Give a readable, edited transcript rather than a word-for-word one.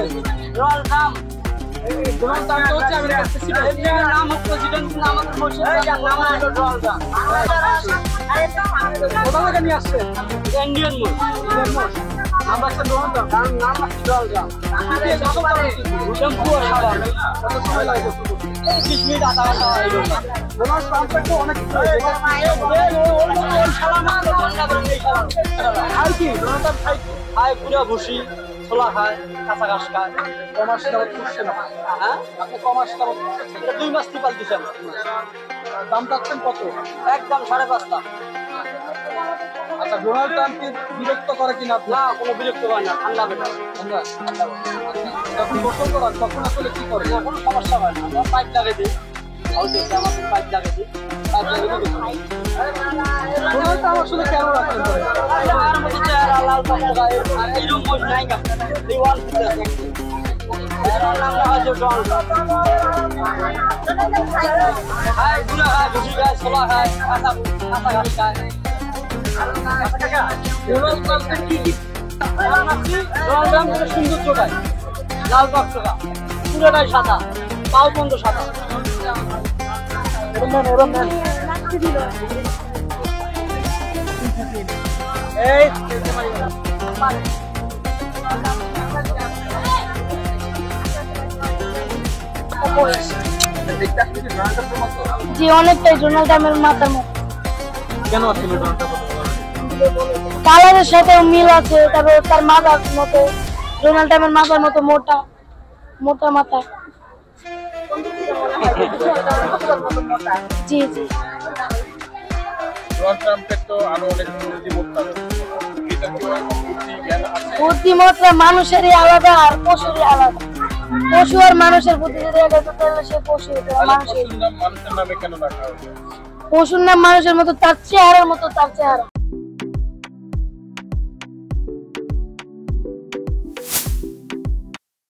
হচ্ছে Donald Trump Donald Trump হচ্ছে আমেরিকার প্রেসিডেন্ট। এর নাম হচ্ছে প্রেসিডেন্ট না আমাদের বসে নাম হলো ডোনাল্ড ট্রাম্প কোথা থেকে নিয়ে আসছে? ইন্ডিয়ান মুভ নাম রাখছে ডোনাল্ড ট্রাম্প। তার নাম হচ্ছে ডোনাল্ড ট্রাম্প শ্যাম্পু আর সাবান কত সময় লাগে? 30 মিনিট আধা ঘন্টা এরকম ডোনাল্ড ট্রাম্পের তো অনেক কিছু আর কি ডোনাল্ড ট্রাম্প খায় পুরা ভুসি ছোলা খায় কাঁচা ঘাস খায় কমার্স যাবত করছে না। হ্যাঁ আপনি কমার্স যাবত করছেন, এটা 2 মাস টিপাল দিছেন দাম চাচ্ছেন কত? একদম 5.5 লাখ আচ্ছা, ডোনাল্ড ট্রাম্পকে বিরক্ত করে কিনা আপনি? না কোনো বিরক্ত হয় না ঠান্ডা বেটা ঠান্ডা? যখন গোসল করান তখন আসলে কি করেন? কোনো সমস্যা হয় না আমরা পাইপ লাগাই দিই আমাদের পাইপ লাগাই দিই ডোনাল্ড ট্রাম্প আসলে কেন রাখেন করে? আর মতো চেহারা লাল টকটকা এইরকম মোট নাই গা এই ওয়ান পিস আছে এর নাম হচ্ছে ডোনাল্ড খায় গুড়া খায় ভুসি খায় ছোলা খায় কাঁচা ঘাস খায় ডোনাল্ড ট্রাম্পের কি কি ডোনাল্ড ট্রাম্পের সৌন্দর্যটাই লাল টকটকা পুরোটাই সাদা পাও বন্ধ সাদা ওরম নেন। এই জি অনেকটাই ডোনাল্ড ট্রাম্পের মাথার মতো কেন আসলে ডোনাল্ড ট্রাম্প? কালারের সাথে মিল আছে, তারপর তার মাথার মতো ডোনাল্ড ট্রাম্পের মাথার মতো মোটা মোটা মাথা। জি জি ডোনাল্ড ট্রাম্পের তো আরো অনেক বুদ্ধিমত্তা বুদ্ধিমত্তা মানুষেরই আলাদা আর পশুরই আলাদা। পশু আর মানুষের বুদ্ধি যদি এক হতো তাহলে সে পশু হতো, মানুষের মানুষের নামে কেন রাখা হয়েছে? পশুর নাম মানুষের মতো, তার চেহারার মতো তার চেহারা।